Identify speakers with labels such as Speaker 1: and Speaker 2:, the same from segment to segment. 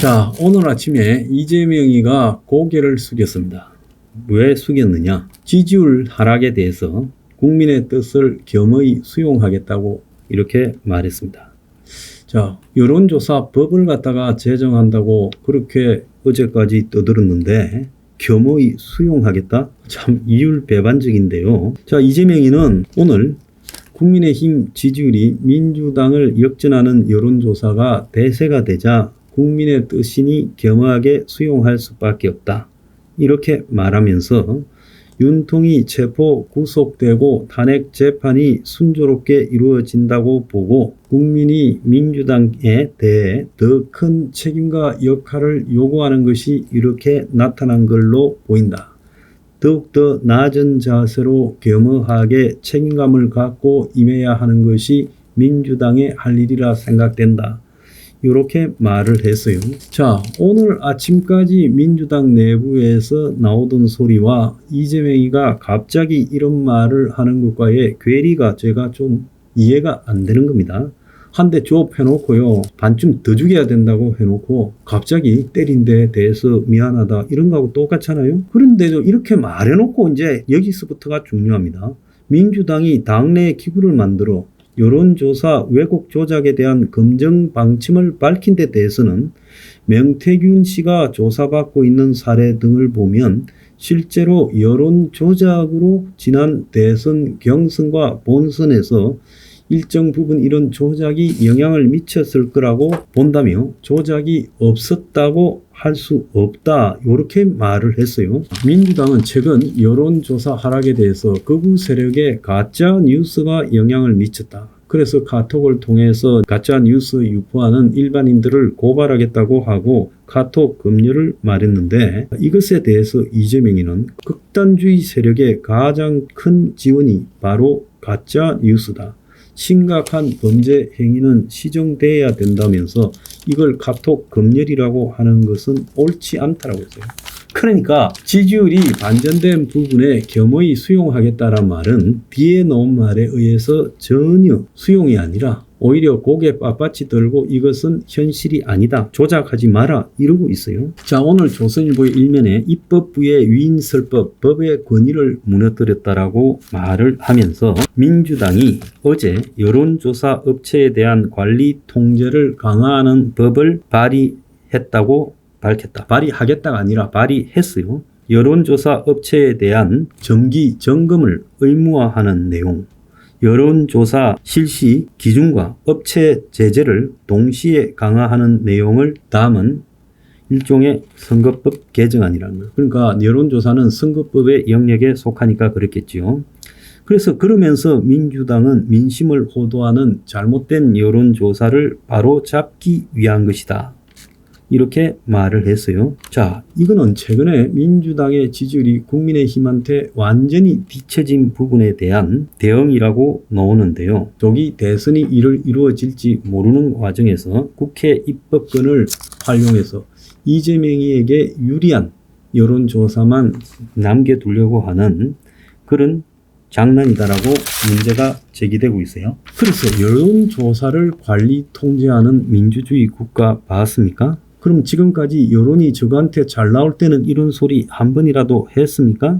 Speaker 1: 자, 오늘 아침에 이재명이가 고개를 숙였습니다. 왜 숙였느냐? 지지율 하락에 대해서 국민의 뜻을 겸허히 수용하겠다고 이렇게 말했습니다. 자, 여론조사 법을 갖다가 제정한다고 그렇게 어제까지 떠들었는데 겸허히 수용하겠다? 참 이율배반적인데요. 자, 이재명이는 오늘 국민의힘 지지율이 민주당을 역전하는 여론조사가 대세가 되자 국민의 뜻이니 겸허하게 수용할 수밖에 없다. 이렇게 말하면서 윤통이 체포 구속되고 탄핵 재판이 순조롭게 이루어진다고 보고 국민이 민주당에 대해 더 큰 책임과 역할을 요구하는 것이 이렇게 나타난 걸로 보인다. 더욱더 낮은 자세로 겸허하게 책임감을 갖고 임해야 하는 것이 민주당의 할 일이라 생각된다. 이렇게 말을 했어요. 자, 오늘 아침까지 민주당 내부에서 나오던 소리와 이재명이가 갑자기 이런 말을 하는 것과의 괴리가 제가 좀 이해가 안 되는 겁니다. 한 대 좁 해놓고요, 반쯤 더 죽여야 된다고 해놓고 갑자기 때린 데 대해서 미안하다 이런 거하고 똑같잖아요. 그런데도 이렇게 말해놓고 이제 여기서부터가 중요합니다. 민주당이 당내 기구를 만들어 여론조사 왜곡 조작에 대한 검증 방침을 밝힌 데 대해서는 명태균 씨가 조사받고 있는 사례 등을 보면 실제로 여론 조작으로 지난 대선 경선과 본선에서 일정 부분 이런 조작이 영향을 미쳤을 거라고 본다며 조작이 없었다고 할 수 없다 이렇게 말을 했어요. 민주당은 최근 여론조사 하락에 대해서 극우 세력의 가짜 뉴스가 영향을 미쳤다. 그래서 카톡을 통해서 가짜 뉴스 유포하는 일반인들을 고발하겠다고 하고 카톡 검열을 말했는데 이것에 대해서 이재명이는 극단주의 세력의 가장 큰 지원이 바로 가짜 뉴스다. 심각한 범죄 행위는 시정돼야 된다면서 이걸 카톡 검열이라고 하는 것은 옳지 않다라고 했어요. 그러니까 지지율이 반전된 부분에 겸허히 수용하겠다란 말은 뒤에 놓은 말에 의해서 전혀 수용이 아니라 오히려 고개 빳빳이 들고 이것은 현실이 아니다. 조작하지 마라. 이러고 있어요. 자, 오늘 조선일보의 일면에 입법부의 위인설법, 법의 권위를 무너뜨렸다라고 말을 하면서 민주당이 어제 여론조사 업체에 대한 관리 통제를 강화하는 법을 발의했다고 밝혔다. 발의하겠다가 아니라 발의했어요. 여론조사 업체에 대한 정기 점검을 의무화하는 내용, 여론조사 실시 기준과 업체 제재를 동시에 강화하는 내용을 담은 일종의 선거법 개정안이라는 거예요. 그러니까 여론조사는 선거법의 영역에 속하니까 그랬겠지요. 그래서 그러면서 민주당은 민심을 호도하는 잘못된 여론조사를 바로잡기 위한 것이다. 이렇게 말을 했어요. 자, 이거는 최근에 민주당의 지지율이 국민의힘한테 완전히 뒤처진 부분에 대한 대응이라고 나오는데요. 조기 대선이 이루어질지 모르는 과정에서 국회 입법권을 활용해서 이재명이에게 유리한 여론조사만 남겨두려고 하는 그런 장난이다라고 문제가 제기되고 있어요. 그래서 여론조사를 관리 통제하는 민주주의 국가 봤습니까? 그럼 지금까지 여론이 저거한테 잘 나올 때는 이런 소리 한 번이라도 했습니까?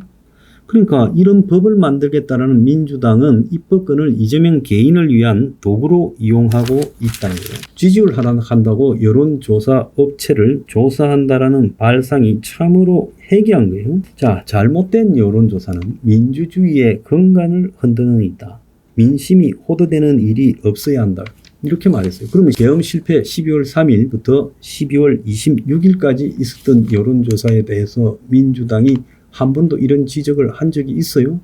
Speaker 1: 그러니까 이런 법을 만들겠다라는 민주당은 입법권을 이재명 개인을 위한 도구로 이용하고 있다는 거예요. 지지율 하락한다고 여론조사 업체를 조사한다라는 발상이 참으로 해괴한 거예요. 자, 잘못된 여론조사는 민주주의의 근간을 흔드는 일이다. 민심이 호도되는 일이 없어야 한다. 이렇게 말했어요. 그러면 계엄 실패 12월 3일부터 12월 26일까지 있었던 여론조사에 대해서 민주당이 한 번도 이런 지적을 한 적이 있어요?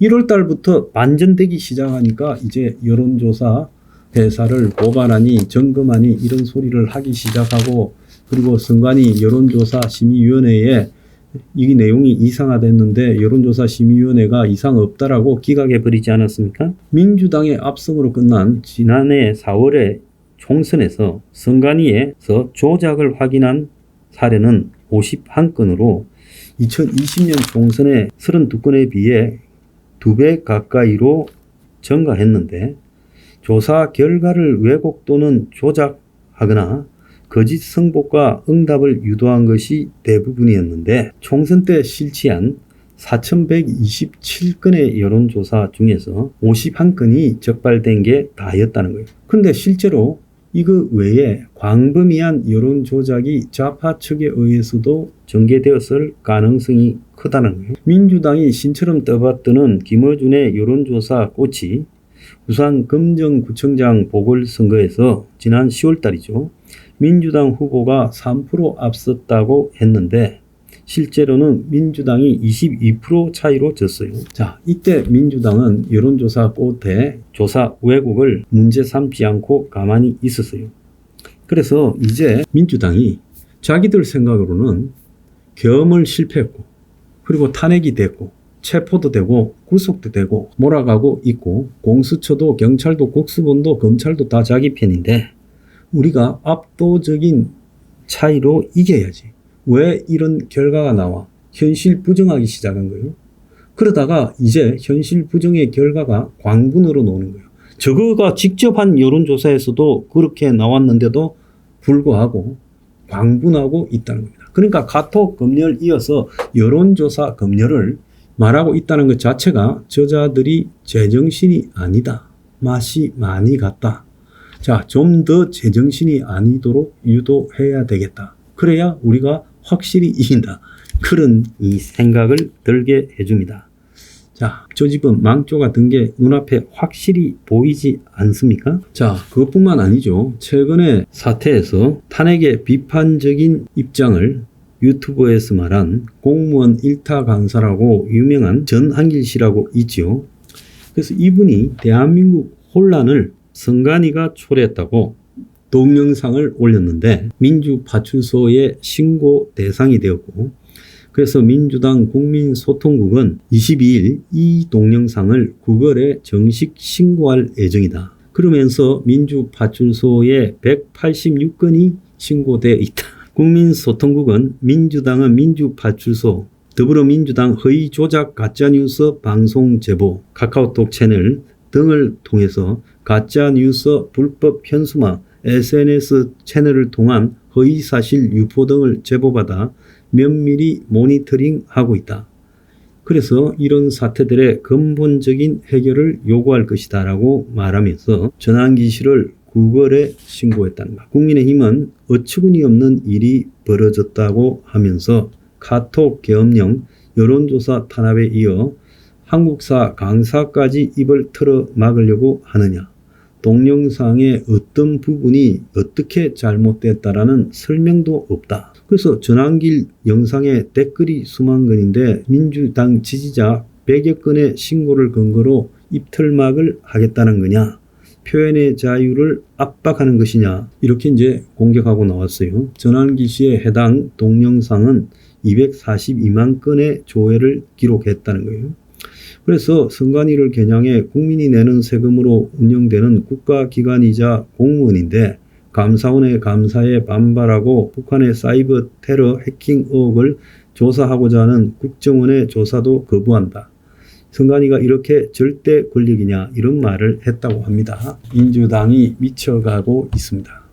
Speaker 1: 1월 달부터 반전되기 시작하니까 이제 여론조사 회사를 고발하니 점검하니 이런 소리를 하기 시작하고 그리고 선관위 여론조사 심의위원회에 이 내용이 이상하댔는데 여론조사 심의위원회가 이상 없다라고 기각해버리지 않았습니까? 민주당의 압승으로 끝난 지난해 4월의 총선에서 선관위에서 조작을 확인한 사례는 51건으로 2020년 총선의 32건에 비해 2배 가까이로 증가했는데 조사 결과를 왜곡 또는 조작하거나 거짓 성복과 응답을 유도한 것이 대부분이었는데 총선 때 실시한 4,127건의 여론조사 중에서 51건이 적발된 게 다였다는 거예요. 근데 실제로 이거 외에 광범위한 여론조작이 좌파 측에 의해서도 전개되었을 가능성이 크다는 거예요. 민주당이 신처럼 떠받드는 김어준의 여론조사 꽃이 부산 금정구청장 보궐선거에서 지난 10월달이죠. 민주당 후보가 3% 앞섰다고 했는데 실제로는 민주당이 22% 차이로 졌어요. 자, 이때 민주당은 여론조사 꽃에 조사 왜곡을 문제 삼지 않고 가만히 있었어요. 그래서 이제 민주당이 자기들 생각으로는 계엄을 실패했고 그리고 탄핵이 됐고 체포도 되고 구속도 되고 몰아가고 있고 공수처도 경찰도 국수본도 검찰도 다 자기 편인데 우리가 압도적인 차이로 이겨야지. 왜 이런 결과가 나와? 현실 부정하기 시작한 거예요. 그러다가 이제 현실 부정의 결과가 광분으로 나오는 거예요. 저거가 직접 한 여론조사에서도 그렇게 나왔는데도 불구하고 광분하고 있다는 겁니다. 그러니까 카톡 검열 이어서 여론조사 검열을 말하고 있다는 것 자체가 저자들이 제정신이 아니다. 맛이 많이 갔다. 자, 좀 더 제정신이 아니도록 유도해야 되겠다. 그래야 우리가 확실히 이긴다. 그런 이 생각을 들게 해줍니다. 자, 저 집은 망조가 든 게 눈앞에 확실히 보이지 않습니까? 자, 그것뿐만 아니죠. 최근에 사태에서 탄핵의 비판적인 입장을 유튜브에서 말한 공무원 일타 강사라고 유명한 전한길 씨라고 있지요. 그래서 이분이 대한민국 혼란을 선관위가 초래했다고 동영상을 올렸는데 민주파출소에 신고 대상이 되었고 그래서 민주당 국민소통국은 22일 이 동영상을 구글에 정식 신고할 예정이다. 그러면서 민주파출소에 186건이 신고되어 있다. 국민소통국은 민주당은 민주파출소, 더불어민주당 허위 조작 가짜뉴스 방송 제보, 카카오톡 채널 등을 통해서 가짜뉴스 불법 현수막, SNS 채널을 통한 허위사실 유포 등을 제보받아 면밀히 모니터링하고 있다. 그래서 이런 사태들의 근본적인 해결을 요구할 것이다 라고 말하면서 전환기 씨를 구글에 신고했다는 것. 국민의힘은 어처구니 없는 일이 벌어졌다고 하면서 카톡 계엄령 여론조사 탄압에 이어 한국사 강사까지 입을 틀어 막으려고 하느냐. 동영상의 어떤 부분이 어떻게 잘못됐다라는 설명도 없다. 그래서 전환길 영상에 댓글이 수만 건인데 민주당 지지자 100여 건의 신고를 근거로 입틀막을 하겠다는 거냐. 표현의 자유를 압박하는 것이냐. 이렇게 이제 공격하고 나왔어요. 전환기 씨의 해당 동영상은 242만 건의 조회를 기록했다는 거예요. 그래서 선관위를 겨냥해 국민이 내는 세금으로 운영되는 국가기관이자 공무원인데 감사원의 감사에 반발하고 북한의 사이버 테러 해킹 의혹을 조사하고자 하는 국정원의 조사도 거부한다. 선관위가 이렇게 절대 권력이냐 이런 말을 했다고 합니다. 민주당이 미쳐가고 있습니다.